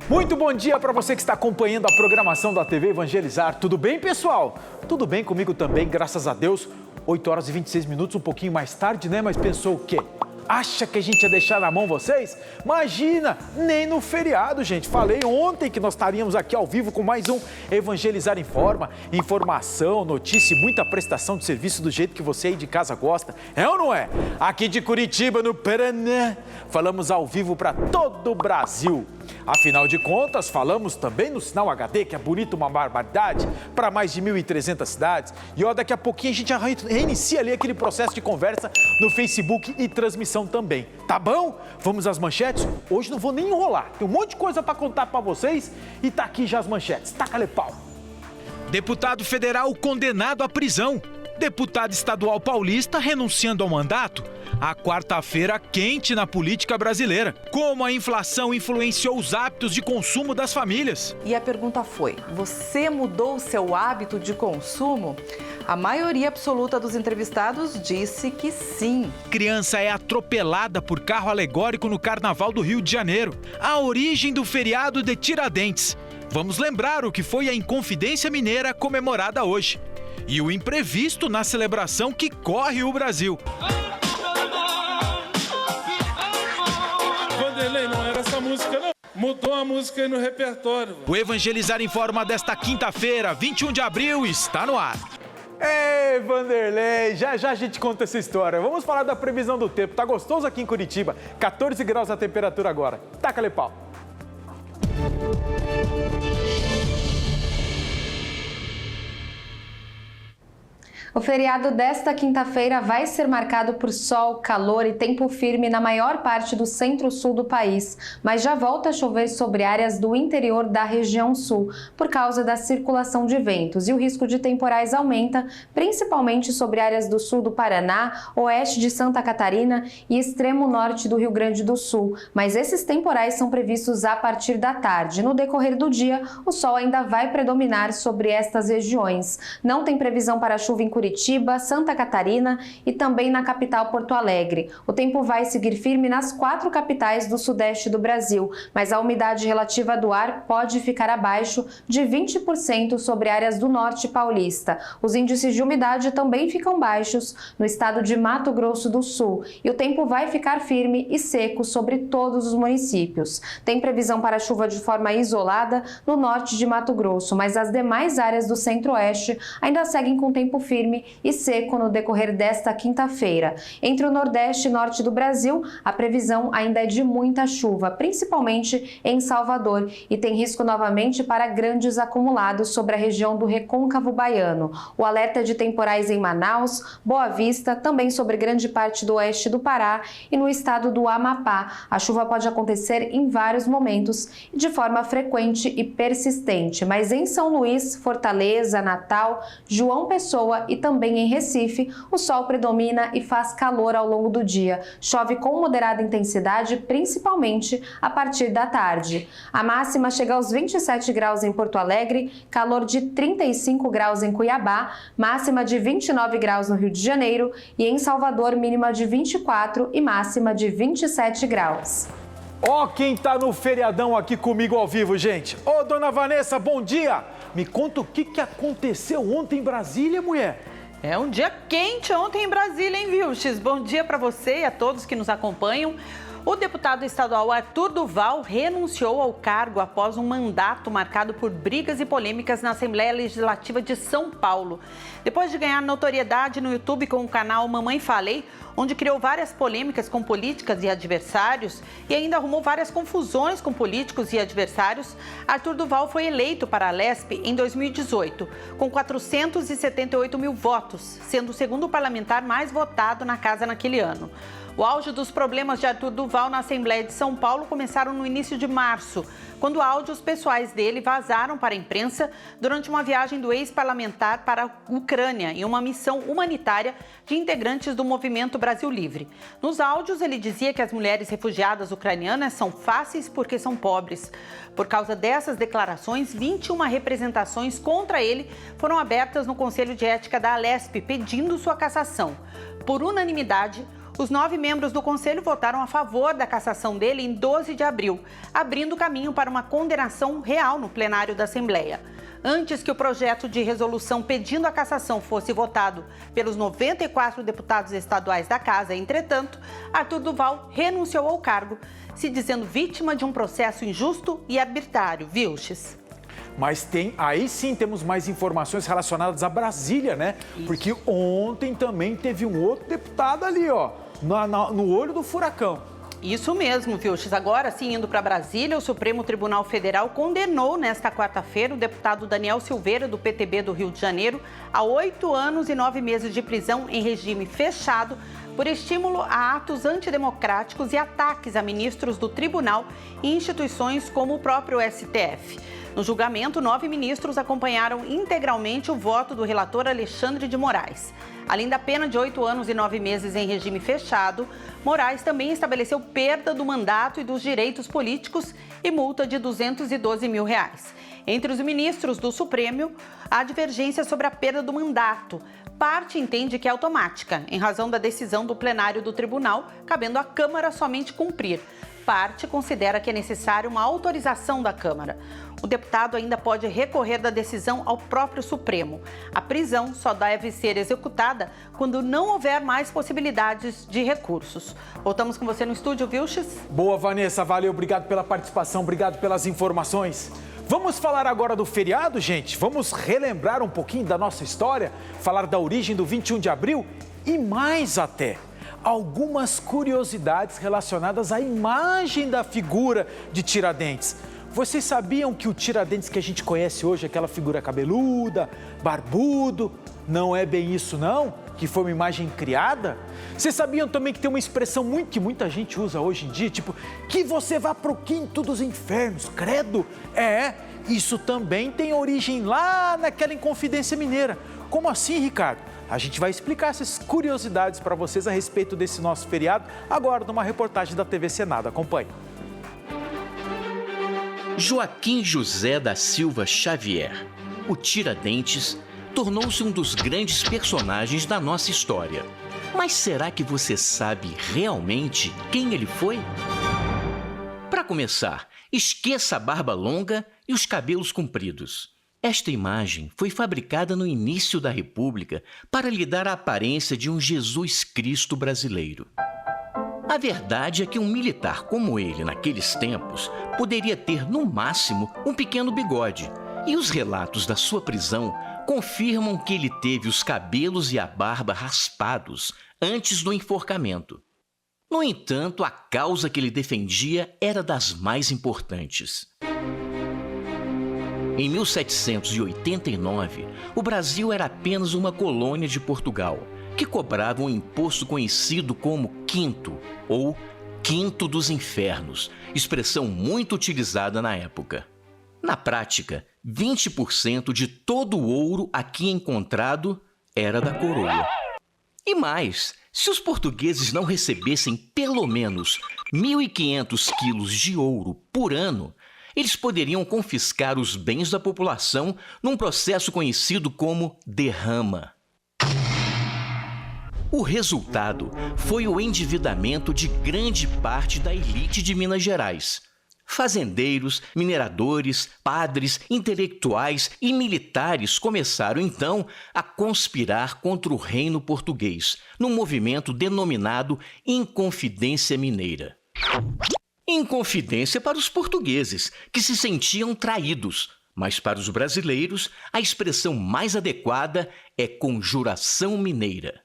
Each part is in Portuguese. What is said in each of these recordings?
Muito bom dia para você que está acompanhando a programação da TV Evangelizar. Tudo bem, pessoal? Tudo bem comigo também, graças a Deus. 8 horas e 26 minutos, um pouquinho mais tarde, né? Mas pensou o quê? Acha que a gente ia deixar na mão vocês? Imagina, nem no feriado, gente. Falei ontem que nós estaríamos aqui ao vivo com mais um Evangelizar em Forma. Informação, notícia e muita prestação de serviço do jeito que você aí de casa gosta. É ou não é? Aqui de Curitiba, no Paraná, falamos ao vivo para todo o Brasil. Afinal de contas, falamos também no Sinal HD, que é bonito, uma barbaridade, para mais de 1.300 cidades. E ó, daqui a pouquinho a gente já reinicia ali aquele processo de conversa no Facebook e transmissão também. Tá bom? Vamos às manchetes? Hoje não vou nem enrolar. Tem um monte de coisa para contar para vocês e tá aqui já as manchetes. Taca-lhe pau. Deputado federal condenado à prisão. Deputado estadual paulista renunciando ao mandato. A quarta-feira quente na política brasileira. Como a inflação influenciou os hábitos de consumo das famílias? E a pergunta foi: você mudou o seu hábito de consumo? A maioria absoluta dos entrevistados disse que sim. Criança é atropelada por carro alegórico no Carnaval do Rio de Janeiro. A origem do feriado de Tiradentes. Vamos lembrar o que foi a Inconfidência Mineira comemorada hoje. E o imprevisto na celebração que corre o Brasil. Vanderlei, não era essa música, não. Mudou a música aí no repertório. O Evangelizar em Forma desta quinta-feira, 21 de abril, está no ar. Ei, Vanderlei, já a gente conta essa história. Vamos falar da previsão do tempo. Tá gostoso aqui em Curitiba, 14 graus a temperatura agora. Taca-lhe pau. O feriado desta quinta-feira vai ser marcado por sol, calor e tempo firme na maior parte do centro-sul do país, mas já volta a chover sobre áreas do interior da região sul, por causa da circulação de ventos, e o risco de temporais aumenta, principalmente sobre áreas do sul do Paraná, oeste de Santa Catarina e extremo norte do Rio Grande do Sul, mas esses temporais são previstos a partir da tarde. No decorrer do dia, o sol ainda vai predominar sobre estas regiões. Não tem previsão para chuva em Curitiba, Santa Catarina e também na capital Porto Alegre. O tempo vai seguir firme nas 4 capitais do sudeste do Brasil, mas a umidade relativa do ar pode ficar abaixo de 20% sobre áreas do norte paulista. Os índices de umidade também ficam baixos no estado de Mato Grosso do Sul e o tempo vai ficar firme e seco sobre todos os municípios. Tem previsão para chuva de forma isolada no norte de Mato Grosso, mas as demais áreas do centro-oeste ainda seguem com tempo firme e seco no decorrer desta quinta-feira. Entre o Nordeste e Norte do Brasil, a previsão ainda é de muita chuva, principalmente em Salvador, e tem risco novamente para grandes acumulados sobre a região do Recôncavo Baiano. O alerta é de temporais em Manaus, Boa Vista, também sobre grande parte do oeste do Pará e no estado do Amapá. A chuva pode acontecer em vários momentos e de forma frequente e persistente, mas em São Luís, Fortaleza, Natal, João Pessoa e também em Recife, o sol predomina e faz calor ao longo do dia. Chove com moderada intensidade, principalmente a partir da tarde. A máxima chega aos 27 graus em Porto Alegre, calor de 35 graus em Cuiabá, máxima de 29 graus no Rio de Janeiro e em Salvador, mínima de 24 e máxima de 27 graus. Ó, quem tá no feriadão aqui comigo ao vivo, gente. Ô, dona Vanessa, bom dia. Me conta o que aconteceu ontem em Brasília, mulher. É um dia quente ontem em Brasília, hein, Vilches? Bom dia para você e a todos que nos acompanham. O deputado estadual Arthur Duval renunciou ao cargo após um mandato marcado por brigas e polêmicas na Assembleia Legislativa de São Paulo. Depois de ganhar notoriedade no YouTube com o canal Mamãe Falei, onde criou várias polêmicas com políticas e adversários e ainda arrumou várias confusões com políticos e adversários, Arthur Duval foi eleito para a Lesp em 2018, com 478 mil votos, sendo o segundo parlamentar mais votado na casa naquele ano. O auge dos problemas de Arthur Duval na Assembleia de São Paulo começaram no início de março, quando áudios pessoais dele vazaram para a imprensa durante uma viagem do ex-parlamentar para a Ucrânia em uma missão humanitária de integrantes do Movimento Brasil Livre. Nos áudios, ele dizia que as mulheres refugiadas ucranianas são fáceis porque são pobres. Por causa dessas declarações, 21 representações contra ele foram abertas no Conselho de Ética da Alesp, pedindo sua cassação. Por unanimidade, Os 9 membros do Conselho votaram a favor da cassação dele em 12 de abril, abrindo caminho para uma condenação real no plenário da Assembleia. Antes que o projeto de resolução pedindo a cassação fosse votado pelos 94 deputados estaduais da Casa, entretanto, Arthur Duval renunciou ao cargo, se dizendo vítima de um processo injusto e arbitrário. Vilches. Mas aí sim temos mais informações relacionadas a Brasília, né? Isso. Porque ontem também teve um outro deputado ali, ó, no olho do furacão. Isso mesmo, Vilches. Agora sim, indo para Brasília, o Supremo Tribunal Federal condenou nesta quarta-feira o deputado Daniel Silveira, do PTB do Rio de Janeiro, a 8 anos e 9 meses de prisão em regime fechado por estímulo a atos antidemocráticos e ataques a ministros do tribunal e instituições como o próprio STF. No julgamento, 9 ministros acompanharam integralmente o voto do relator Alexandre de Moraes. Além da pena de 8 anos e 9 meses em regime fechado, Moraes também estabeleceu perda do mandato e dos direitos políticos e multa de R$212 mil. Entre os ministros do Supremo, há divergência sobre a perda do mandato. Parte entende que é automática, em razão da decisão do plenário do tribunal, cabendo à Câmara somente cumprir. Parte considera que é necessária uma autorização da Câmara. O deputado ainda pode recorrer da decisão ao próprio Supremo. A prisão só deve ser executada quando não houver mais possibilidades de recursos. Voltamos com você no estúdio, Vilches. Boa, Vanessa, valeu, obrigado pela participação, obrigado pelas informações. Vamos falar agora do feriado, gente? Vamos relembrar um pouquinho da nossa história, falar da origem do 21 de abril e mais até algumas curiosidades relacionadas à imagem da figura de Tiradentes. Vocês sabiam que o Tiradentes que a gente conhece hoje, aquela figura cabeluda, barbudo, não é bem isso não? Que foi uma imagem criada? Vocês sabiam também que tem uma expressão que muita gente usa hoje em dia, tipo, que você vá para o quinto dos infernos, credo? Isso também tem origem lá naquela Inconfidência Mineira. Como assim, Ricardo? A gente vai explicar essas curiosidades para vocês a respeito desse nosso feriado, agora numa reportagem da TV Senado. Acompanhe. Joaquim José da Silva Xavier, o Tiradentes, tornou-se um dos grandes personagens da nossa história. Mas será que você sabe realmente quem ele foi? Para começar, esqueça a barba longa e os cabelos compridos. Esta imagem foi fabricada no início da República para lhe dar a aparência de um Jesus Cristo brasileiro. A verdade é que um militar como ele, naqueles tempos, poderia ter, no máximo, um pequeno bigode. E os relatos da sua prisão confirmam que ele teve os cabelos e a barba raspados antes do enforcamento. No entanto, a causa que ele defendia era das mais importantes. Em 1789, o Brasil era apenas uma colônia de Portugal, que cobrava um imposto conhecido como quinto, ou quinto dos infernos, expressão muito utilizada na época. Na prática, 20% de todo o ouro aqui encontrado era da coroa. E mais, se os portugueses não recebessem pelo menos 1.500 quilos de ouro por ano, eles poderiam confiscar os bens da população num processo conhecido como derrama. O resultado foi o endividamento de grande parte da elite de Minas Gerais. Fazendeiros, mineradores, padres, intelectuais e militares começaram então a conspirar contra o reino português, num movimento denominado Inconfidência Mineira. Inconfidência para os portugueses, que se sentiam traídos, mas para os brasileiros a expressão mais adequada é Conjuração Mineira.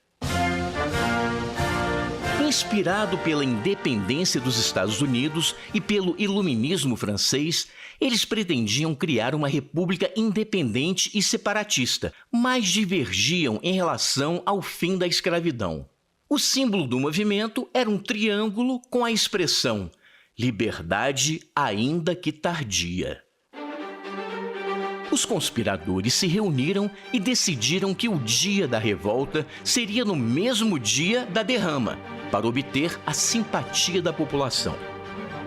Inspirado pela independência dos Estados Unidos e pelo iluminismo francês, eles pretendiam criar uma república independente e separatista, mas divergiam em relação ao fim da escravidão. O símbolo do movimento era um triângulo com a expressão liberdade ainda que tardia. Os conspiradores se reuniram e decidiram que o dia da revolta seria no mesmo dia da derrama, para obter a simpatia da população.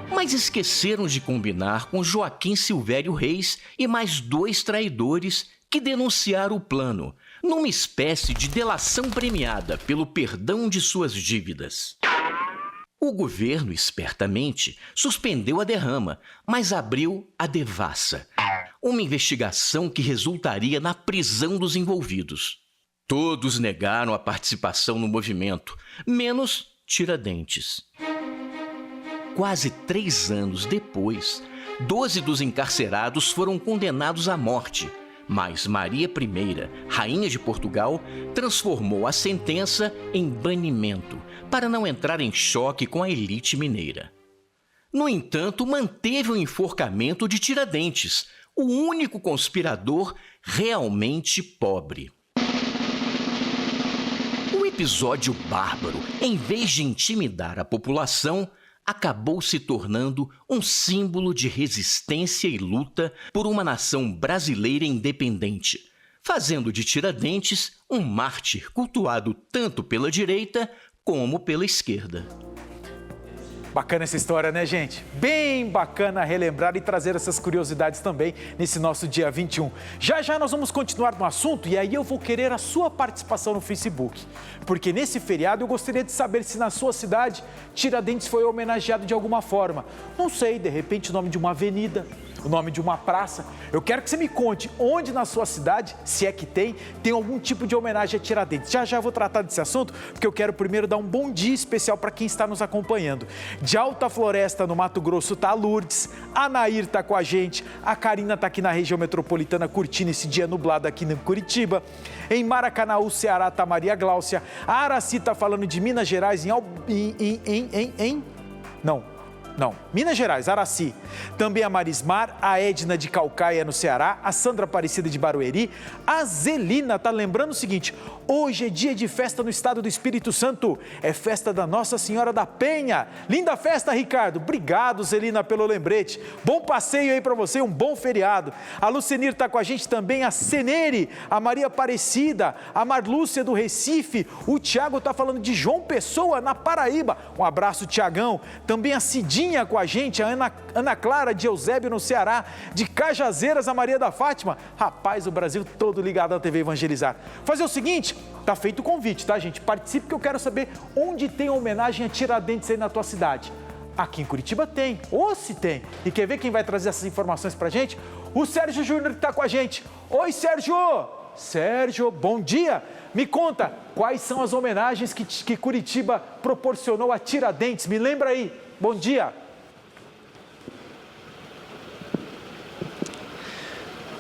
Mas esqueceram de combinar com Joaquim Silvério Reis e mais 2 traidores que denunciaram o plano, numa espécie de delação premiada pelo perdão de suas dívidas. O governo, espertamente, suspendeu a derrama, mas abriu a devassa, uma investigação que resultaria na prisão dos envolvidos. Todos negaram a participação no movimento, menos Tiradentes. Quase 3 anos depois, 12 dos encarcerados foram condenados à morte, mas Maria I, rainha de Portugal, transformou a sentença em banimento, para não entrar em choque com a elite mineira. No entanto, manteve o enforcamento de Tiradentes, o único conspirador realmente pobre. O episódio bárbaro, em vez de intimidar a população, acabou se tornando um símbolo de resistência e luta por uma nação brasileira independente, fazendo de Tiradentes um mártir cultuado tanto pela direita como pela esquerda. Bacana essa história, né, gente? Bem bacana relembrar e trazer essas curiosidades também nesse nosso dia 21. Já já nós vamos continuar no assunto e aí eu vou querer a sua participação no Facebook. Porque nesse feriado eu gostaria de saber se na sua cidade Tiradentes foi homenageado de alguma forma. Não sei, de repente o nome de uma avenida, o nome de uma praça. Eu quero que você me conte onde na sua cidade, se é que tem algum tipo de homenagem a Tiradentes. Já já vou tratar desse assunto, porque eu quero primeiro dar um bom dia especial para quem está nos acompanhando. De Alta Floresta, no Mato Grosso, tá a Lourdes, a Nair tá com a gente, a Karina tá aqui na região metropolitana curtindo esse dia nublado aqui em Curitiba. Em Maracanaú, Ceará, tá Maria Gláucia. A Araci tá falando de Minas Gerais, Minas Gerais, Araci. Também a Marismar, a Edna de Caucaia, no Ceará, a Sandra Aparecida de Barueri. A Zelina tá lembrando o seguinte: hoje é dia de festa no estado do Espírito Santo. É festa da Nossa Senhora da Penha. Linda festa, Ricardo. Obrigado, Zelina, pelo lembrete. Bom passeio aí para você, um bom feriado. A Lucenir tá com a gente também, a Senere, a Maria Aparecida, a Marlúcia do Recife. O Tiago tá falando de João Pessoa, na Paraíba. Um abraço, Tiagão. Também a Cidinha com a gente, a Ana Clara de Eusébio, no Ceará. De Cajazeiras, a Maria da Fátima. Rapaz, o Brasil todo ligado à TV Evangelizar. Fazer o seguinte, tá feito o convite, tá, gente? Participe que eu quero saber onde tem homenagem a Tiradentes aí na tua cidade. Aqui em Curitiba tem, ou se tem. E quer ver quem vai trazer essas informações pra gente? O Sérgio Júnior que tá com a gente. Oi, Sérgio! Sérgio, bom dia! Me conta, quais são as homenagens que Curitiba proporcionou a Tiradentes? Me lembra aí. Bom dia!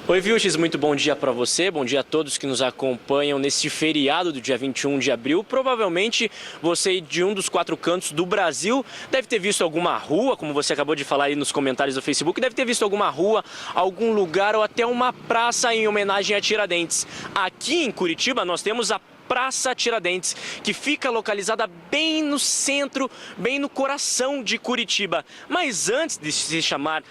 Oi, Vilches, muito bom dia para você, bom dia a todos que nos acompanham nesse feriado do dia 21 de abril. Provavelmente você de um dos 4 cantos do Brasil deve ter visto alguma rua, como você acabou de falar aí nos comentários do Facebook, deve ter visto alguma rua, algum lugar ou até uma praça em homenagem a Tiradentes. Aqui em Curitiba nós temos a Praça Tiradentes, que fica localizada bem no centro, bem no coração de Curitiba. Mas antes de se chamar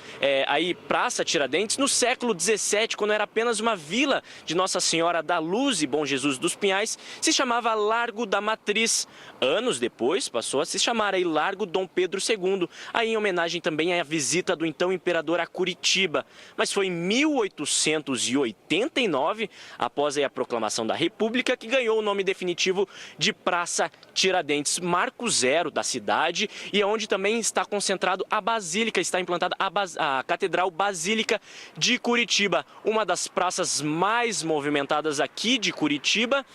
aí Praça Tiradentes, no século XVII, quando era apenas uma vila de Nossa Senhora da Luz e Bom Jesus dos Pinhais, se chamava Largo da Matriz. Anos depois, passou a se chamar aí Largo Dom Pedro II, aí em homenagem também à visita do então imperador a Curitiba. Mas foi em 1889, após aí a proclamação da República, que ganhou o nome definitivo de Praça Tiradentes, marco zero da cidade, e é onde também está concentrado a Basílica, está implantada a Catedral Basílica de Curitiba, uma das praças mais movimentadas aqui de Curitiba,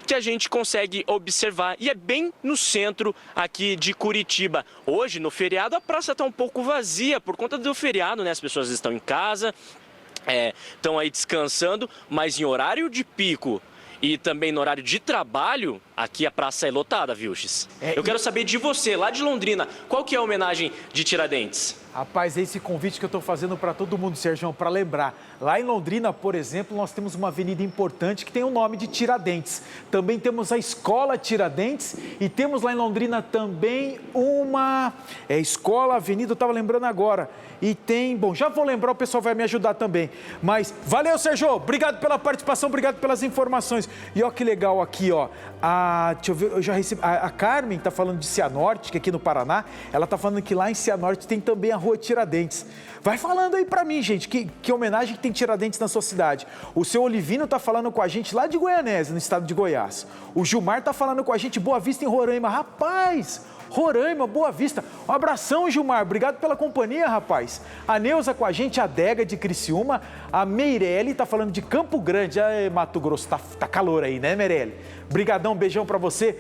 que a gente consegue observar, e é bem no centro aqui de Curitiba. Hoje, no feriado, a praça está um pouco vazia por conta do feriado, né? As pessoas estão em casa, estão aí descansando, mas em horário de pico e também no horário de trabalho, aqui a praça é lotada, Vilches. Eu quero saber de você, lá de Londrina, qual que é a homenagem de Tiradentes? Rapaz, é esse convite que eu estou fazendo para todo mundo, Sérgio, para lembrar. Lá em Londrina, por exemplo, nós temos uma avenida importante que tem o nome de Tiradentes. Também temos a Escola Tiradentes e temos lá em Londrina também uma escola, avenida, eu estava lembrando agora. E tem, bom, já vou lembrar, o pessoal vai me ajudar também. Mas valeu, Sérgio, obrigado pela participação, obrigado pelas informações. E ó que legal aqui, ó, deixa eu ver, eu já recebi, a Carmen está falando de Cianorte, que aqui no Paraná, ela está falando que lá em Cianorte tem também a Rua Tiradentes. Vai falando aí pra mim, gente, que homenagem que tem Tiradentes na sua cidade. O seu Olivino tá falando com a gente lá de Goianésia, no estado de Goiás. O Gilmar tá falando com a gente Boa Vista em Roraima. Rapaz, Roraima, Boa Vista. Um abração, Gilmar. Obrigado pela companhia, rapaz. A Neuza com a gente, a Dega de Criciúma. A Meirelle tá falando de Campo Grande. Ai, Mato Grosso, tá calor aí, né, Meirelle? Brigadão, beijão pra você.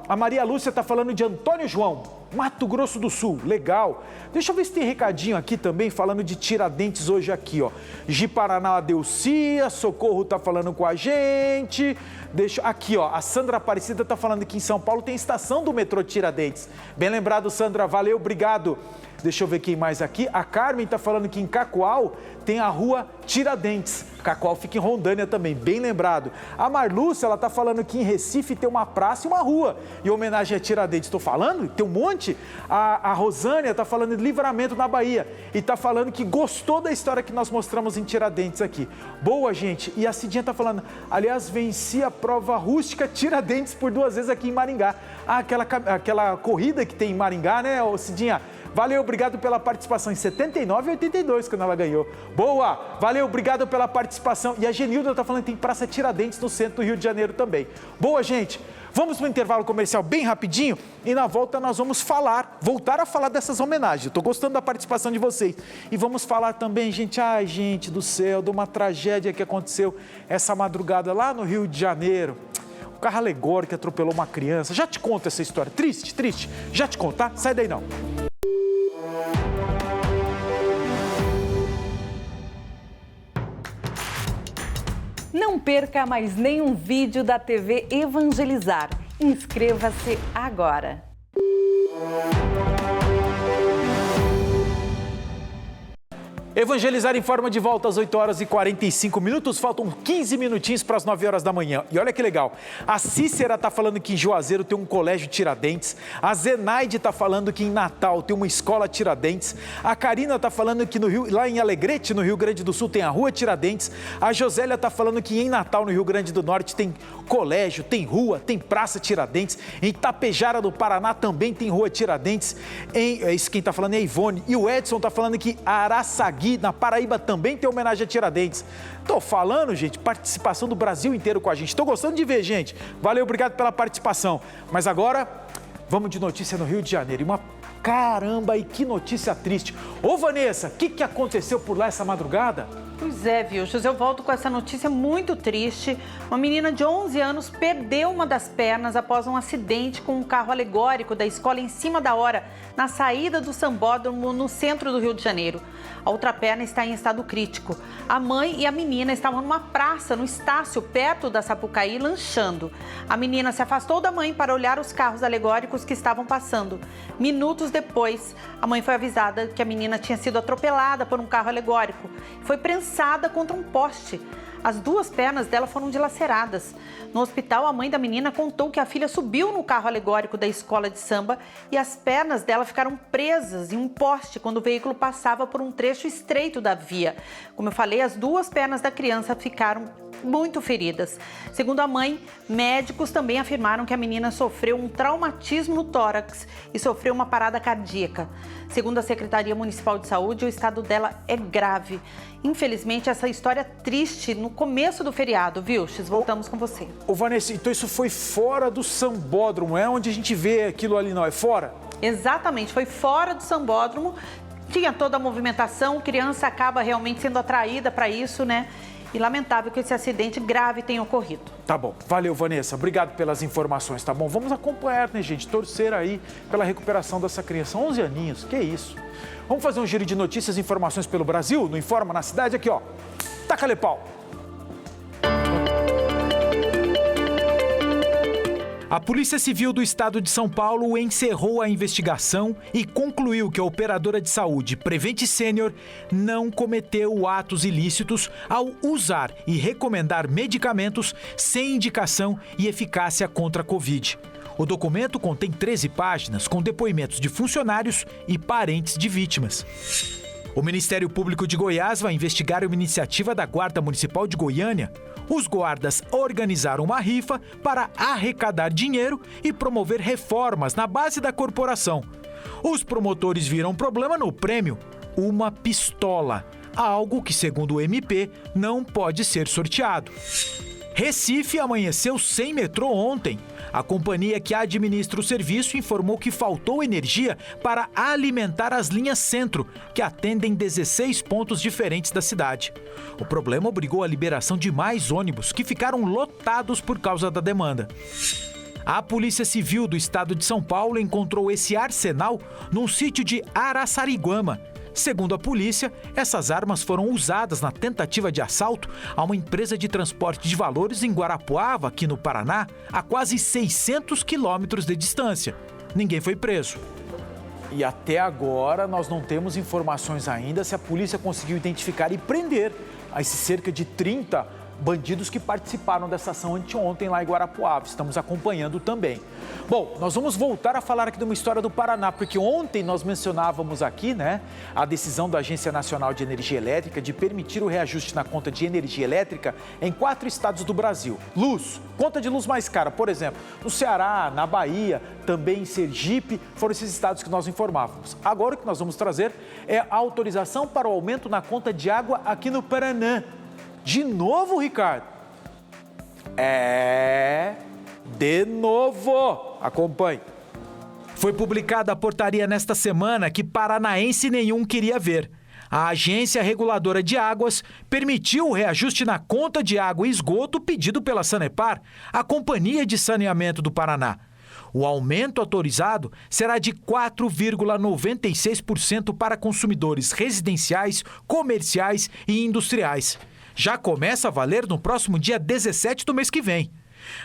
A Maria Lúcia tá falando de Antônio João, Mato Grosso do Sul. Legal. Deixa eu ver se tem recadinho aqui também, falando de Tiradentes hoje aqui, ó. Gi Paraná, Delcia, Socorro tá falando com a gente. Aqui, ó, a Sandra Aparecida tá falando que em São Paulo tem estação do metrô Tiradentes. Bem lembrado, Sandra, valeu, obrigado. Deixa eu ver quem mais aqui. A Carmen tá falando que em Cacoal tem a rua Tiradentes. Cacoal fica em Rondônia também, bem lembrado. A Marlúcia, ela tá falando que em Recife tem uma praça e uma rua em homenagem a Tiradentes. Estou falando? Tem um monte. A Rosânia tá falando de Livramento na Bahia e tá falando que gostou da história que nós mostramos em Tiradentes aqui. Boa, gente. E a Cidinha tá falando, aliás, venci a prova rústica Tiradentes por 2 vezes aqui em Maringá. Aquela corrida que tem em Maringá, né, Cidinha? Valeu, obrigado pela participação em 79 e 82, quando ela ganhou. Boa, valeu, obrigado pela participação. E a Genilda está falando que tem Praça Tiradentes no centro do Rio de Janeiro também. Boa, gente, vamos para o intervalo comercial bem rapidinho e na volta nós vamos voltar a falar dessas homenagens. Estou gostando da participação de vocês. E vamos falar também, gente, ai, gente do céu, de uma tragédia que aconteceu essa madrugada lá no Rio de Janeiro. O carro alegórico que atropelou uma criança. Já te conto essa história. Triste, triste. Já te conto, tá? Sai daí não. Não perca mais nenhum vídeo da TV Evangelizar. Inscreva-se agora. Evangelizar informa de volta às 8 horas e 45 minutos, faltam 15 minutinhos para as 9 horas da manhã. E olha que legal, a Cícera está falando que em Juazeiro tem um colégio Tiradentes, a Zenaide está falando que em Natal tem uma escola Tiradentes, a Karina está falando que lá em Alegrete, no Rio Grande do Sul, tem a rua Tiradentes, a Josélia está falando que em Natal, no Rio Grande do Norte, tem colégio, tem rua, tem praça Tiradentes, em Tapejara do Paraná também tem rua Tiradentes, isso quem está falando é a Ivone, e o Edson está falando que Araçagui, na Paraíba, também tem homenagem a Tiradentes. Tô falando, gente, participação do Brasil inteiro com a gente. Tô gostando de ver, gente. Valeu, obrigado pela participação. Mas agora, vamos de notícia no Rio de Janeiro. E uma caramba, e que notícia triste. Ô, Vanessa, o que aconteceu por lá essa madrugada? Pois é, Vilches, eu volto com essa notícia muito triste. Uma menina de 11 anos perdeu uma das pernas após um acidente com um carro alegórico da escola em cima da hora, na saída do Sambódromo, no centro do Rio de Janeiro. A outra perna está em estado crítico. A mãe e a menina estavam numa praça, no Estácio, perto da Sapucaí, lanchando. A menina se afastou da mãe para olhar os carros alegóricos que estavam passando. Minutos depois, a mãe foi avisada que a menina tinha sido atropelada por um carro alegórico. Foi prensada contra um poste. As 2 pernas dela foram dilaceradas. No hospital, a mãe da menina contou que a filha subiu no carro alegórico da escola de samba e as pernas dela ficaram presas em um poste quando o veículo passava por um trecho estreito da via. Como eu falei, as 2 pernas da criança ficaram muito feridas. Segundo a mãe, médicos também afirmaram que a menina sofreu um traumatismo no tórax e sofreu uma parada cardíaca. Segundo a Secretaria Municipal de Saúde, o estado dela é grave. Infelizmente, essa história triste no começo do feriado, viu? Voltamos com você. Ô, Vanessa, então isso foi fora do Sambódromo, é onde a gente vê aquilo ali, não? É fora? Exatamente, foi fora do Sambódromo. Tinha toda a movimentação, criança acaba realmente sendo atraída para isso, né? E lamentável que esse acidente grave tenha ocorrido. Tá bom, valeu, Vanessa, obrigado pelas informações, tá bom? Vamos acompanhar, né, gente? Torcer aí pela recuperação dessa criança, 11 aninhos, que isso? Vamos fazer um giro de notícias e informações pelo Brasil? No Informa na Cidade, aqui, ó. Taca-lhe pau! A Polícia Civil do Estado de São Paulo encerrou a investigação e concluiu que a operadora de saúde Prevent Senior não cometeu atos ilícitos ao usar e recomendar medicamentos sem indicação e eficácia contra a Covid. O documento contém 13 páginas com depoimentos de funcionários e parentes de vítimas. O Ministério Público de Goiás vai investigar uma iniciativa da Guarda Municipal de Goiânia. Os guardas organizaram uma rifa para arrecadar dinheiro e promover reformas na base da corporação. Os promotores viram problema no prêmio, uma pistola, algo que, segundo o MP, não pode ser sorteado. Recife amanheceu sem metrô ontem. A companhia que administra o serviço informou que faltou energia para alimentar as linhas Centro, que atendem 16 pontos diferentes da cidade. O problema obrigou a liberação de mais ônibus, que ficaram lotados por causa da demanda. A Polícia Civil do estado de São Paulo encontrou esse arsenal num sítio de Araçariguama. Segundo a polícia, essas armas foram usadas na tentativa de assalto a uma empresa de transporte de valores em Guarapuava, aqui no Paraná, a quase 600 quilômetros de distância. Ninguém foi preso. E até agora nós não temos informações ainda se a polícia conseguiu identificar e prender esses cerca de 30 bandidos que participaram dessa ação anteontem lá em Guarapuava. Estamos acompanhando também. Bom, nós vamos voltar a falar aqui de uma história do Paraná, porque ontem nós mencionávamos aqui, a decisão da Agência Nacional de Energia Elétrica de permitir o reajuste na conta de energia elétrica em 4 estados do Brasil. Luz, conta de luz mais cara, por exemplo, no Ceará, na Bahia, também em Sergipe, foram esses estados que nós informávamos. Agora o que nós vamos trazer é a autorização para o aumento na conta de água aqui no Paraná. De novo, Ricardo? De novo. Acompanhe. Foi publicada a portaria nesta semana que paranaense nenhum queria ver. A Agência Reguladora de Águas permitiu o reajuste na conta de água e esgoto pedido pela Sanepar, a Companhia de Saneamento do Paraná. O aumento autorizado será de 4,96% para consumidores residenciais, comerciais e industriais. Já começa a valer no próximo dia 17 do mês que vem.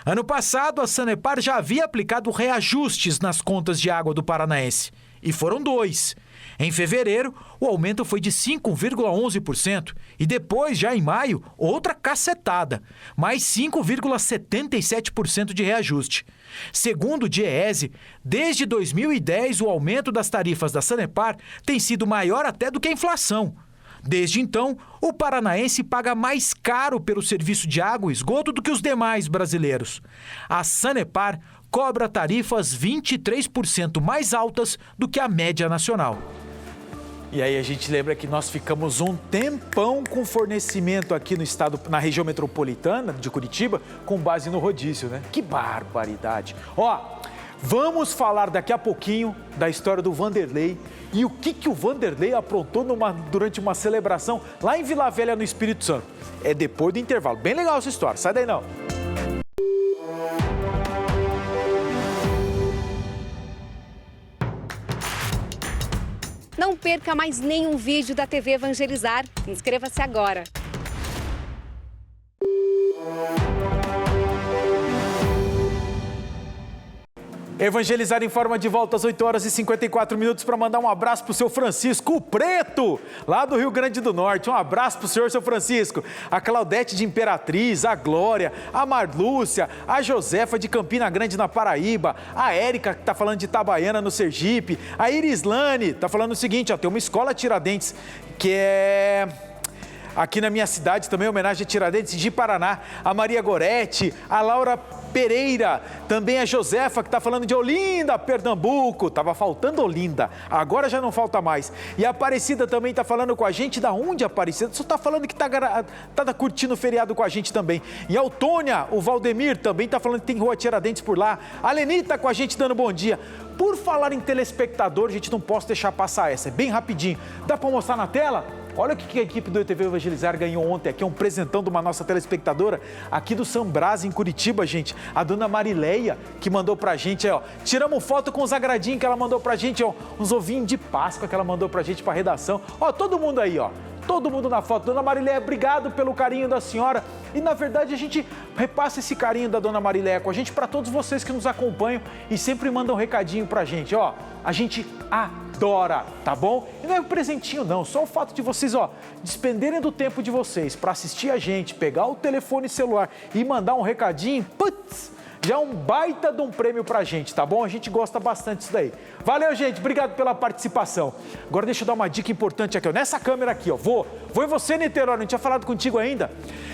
Ano passado, a Sanepar já havia aplicado reajustes nas contas de água do paranaense. E foram 2. Em fevereiro, o aumento foi de 5,11%. E depois, já em maio, outra cacetada. Mais 5,77% de reajuste. Segundo o DIEESE, desde 2010, o aumento das tarifas da Sanepar tem sido maior até do que a inflação. Desde então, o paranaense paga mais caro pelo serviço de água e esgoto do que os demais brasileiros. A Sanepar cobra tarifas 23% mais altas do que a média nacional. E aí a gente lembra que nós ficamos um tempão com fornecimento aqui no estado, na região metropolitana de Curitiba, com base no rodízio, né? Que barbaridade! Vamos falar daqui a pouquinho da história do Vanderlei e o que o Vanderlei aprontou durante uma celebração lá em Vila Velha, no Espírito Santo. É depois do intervalo. Bem legal essa história, sai daí não. Não perca mais nenhum vídeo da TV Evangelizar. Inscreva-se agora. Evangelizar Informa de volta às 8 horas e 54 minutos para mandar um abraço para o seu Francisco, o Preto, lá do Rio Grande do Norte. Um abraço para o senhor, seu Francisco. A Claudete de Imperatriz, a Glória, a Marlúcia, a Josefa de Campina Grande, na Paraíba, a Érica, que está falando de Itabaiana, no Sergipe, a Irislane, está falando o seguinte, tem uma escola Tiradentes, que é... aqui na minha cidade também, homenagem a Tiradentes de Paraná, a Maria Goretti, a Laura Pereira, também a Josefa, que está falando de Olinda, Pernambuco. Tava faltando Olinda, agora já não falta mais. E a Aparecida também está falando com a gente. Da onde, Aparecida? Só está falando que tá curtindo o feriado com a gente também. E a Autônia, o Valdemir, também está falando que tem Rua Tiradentes por lá. A Leni está com a gente dando bom dia. Por falar em telespectador, a gente não pode deixar passar essa, é bem rapidinho. Dá para mostrar na tela? Olha o que a equipe do ETV Evangelizar ganhou ontem aqui, um presentão de uma nossa telespectadora aqui do São Brás, em Curitiba, gente. A dona Marileia, que mandou pra gente, tiramos foto com os agradinhos que ela mandou pra gente, uns ovinhos de Páscoa que ela mandou pra gente, pra redação. Todo mundo aí, todo mundo na foto. Dona Marileia, obrigado pelo carinho da senhora. E, na verdade, a gente repassa esse carinho da Dona Marileia com a gente para todos vocês que nos acompanham e sempre mandam um recadinho pra gente. A gente adora, tá bom? E não é um presentinho, não. Só o fato de vocês, despenderem do tempo de vocês para assistir a gente, pegar o telefone celular e mandar um recadinho, putz, Já é um baita de um prêmio pra gente, tá bom? A gente gosta bastante disso daí. Valeu, gente. Obrigado pela participação. Agora deixa eu dar uma dica importante aqui, ó. Nessa câmera aqui, ó. Vou em você, Niterói. Não tinha falado contigo ainda.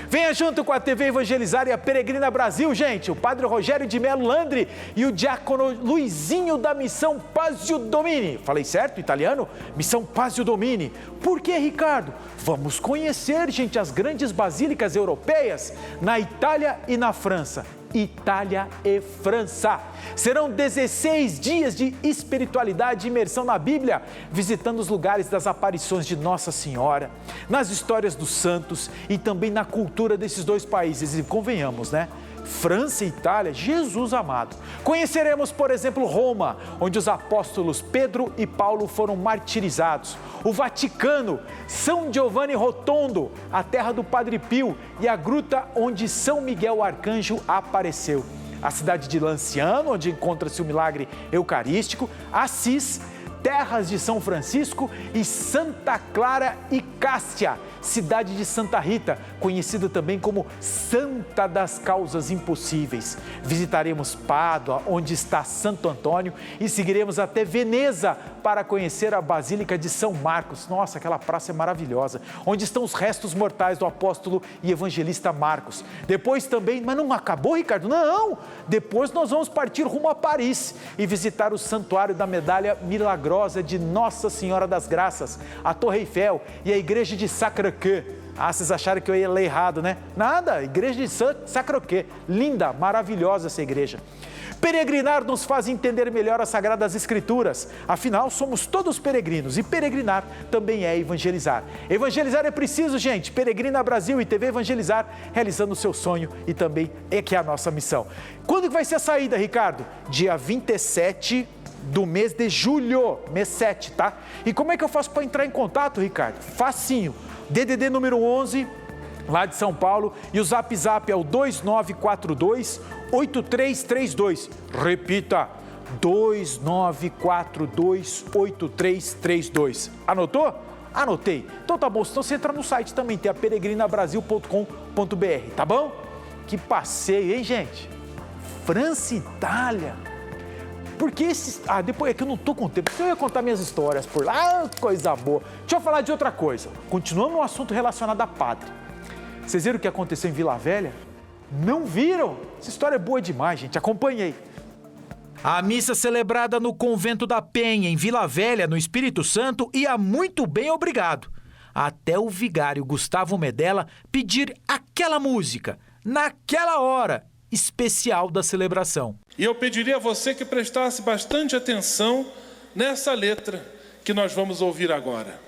Venha junto com a TV Evangelizar e a Peregrina Brasil, gente. O padre Rogério de Melo Landri e o diácono Luizinho da Missão Pazio Domini. Falei certo, italiano? Missão Pazio Domini. Por que, Ricardo? Vamos conhecer, gente, as grandes basílicas europeias na Itália e na França. Itália e França. Serão 16 dias de espiritualidade e imersão na Bíblia, visitando os lugares das aparições de Nossa Senhora, nas histórias dos santos e também na cultura desses dois países. E convenhamos, né? França e Itália, Jesus amado. Conheceremos, por exemplo, Roma, onde os apóstolos Pedro e Paulo foram martirizados. O Vaticano, São Giovanni Rotondo, a terra do Padre Pio e a gruta onde São Miguel Arcanjo apareceu. A cidade de Lanciano, onde encontra-se o milagre eucarístico, Assis, terras de São Francisco e Santa Clara e Cássia, cidade de Santa Rita, conhecida também como Santa das Causas Impossíveis. Visitaremos Pádua, onde está Santo Antônio, e seguiremos até Veneza para conhecer a Basílica de São Marcos. Nossa, aquela praça é maravilhosa, onde estão os restos mortais do apóstolo e evangelista Marcos. Depois também, mas não acabou, Ricardo? Não! Depois nós vamos partir rumo a Paris e visitar o Santuário da Medalha Milagrosa de Nossa Senhora das Graças, a Torre Eiffel e a Igreja de Sacré-Cœur. Ah, vocês acharam que eu ia ler errado, né? Nada, Igreja de Sacré-Cœur. Linda, maravilhosa essa igreja. Peregrinar nos faz entender melhor as Sagradas Escrituras. Afinal, somos todos peregrinos e peregrinar também é evangelizar. Evangelizar é preciso, gente. Peregrina Brasil e TV Evangelizar, realizando o seu sonho e também é que é a nossa missão. Quando que vai ser a saída, Ricardo? Dia 27 do mês de julho, mês 7, tá? E como é que eu faço para entrar em contato, Ricardo? Facinho. DDD número 11, lá de São Paulo, e o Zap é o 2942-8332. Repita, 2942-8332. Anotou? Anotei. Então tá bom, senão você entra no site também, tem a peregrinabrasil.com.br, tá bom? Que passeio, hein, gente? França e Itália. Porque esses... depois é que eu não tô com tempo. Eu ia contar minhas histórias por lá, coisa boa. Deixa eu falar de outra coisa. Continuando no assunto relacionado a padre. Vocês viram o que aconteceu em Vila Velha? Não viram? Essa história é boa demais, gente. Acompanhei. A missa celebrada no Convento da Penha, em Vila Velha, no Espírito Santo, ia muito bem, obrigado. Até o vigário Gustavo Medella pedir aquela música, naquela hora especial da celebração. E eu pediria a você que prestasse bastante atenção nessa letra que nós vamos ouvir agora.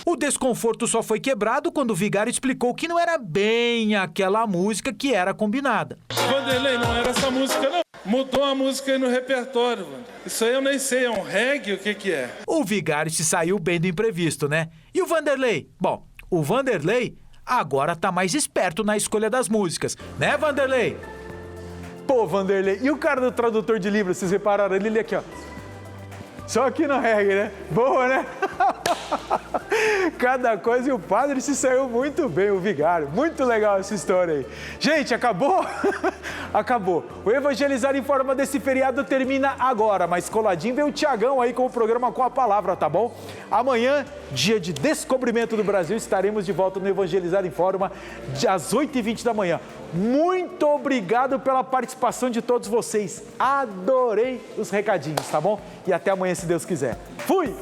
O desconforto só foi quebrado quando o vigário explicou que não era bem aquela música que era combinada. Vanderlei, não era essa música, não. Mudou a música aí no repertório, mano. Isso aí eu nem sei, é um reggae, o que é? O vigário se saiu bem do imprevisto, né? E o Vanderlei? Bom, o Vanderlei agora tá mais esperto na escolha das músicas, né, Vanderlei? Pô, Vanderlei, e o cara do tradutor de Libras, vocês repararam? Ele aqui, ó. Só aqui no reggae, né? Boa, né? Cada coisa, e o padre se saiu muito bem, o vigário. Muito legal essa história aí. Gente, acabou? Acabou. O Evangelizar em Forma desse feriado termina agora, mas coladinho vem o Tiagão aí com o programa Com a Palavra, tá bom? Amanhã, dia de descobrimento do Brasil, estaremos de volta no Evangelizar em Forma, às 8h20 da manhã. Muito obrigado pela participação de todos vocês. Adorei os recadinhos, tá bom? E até amanhã, se Deus quiser. Fui!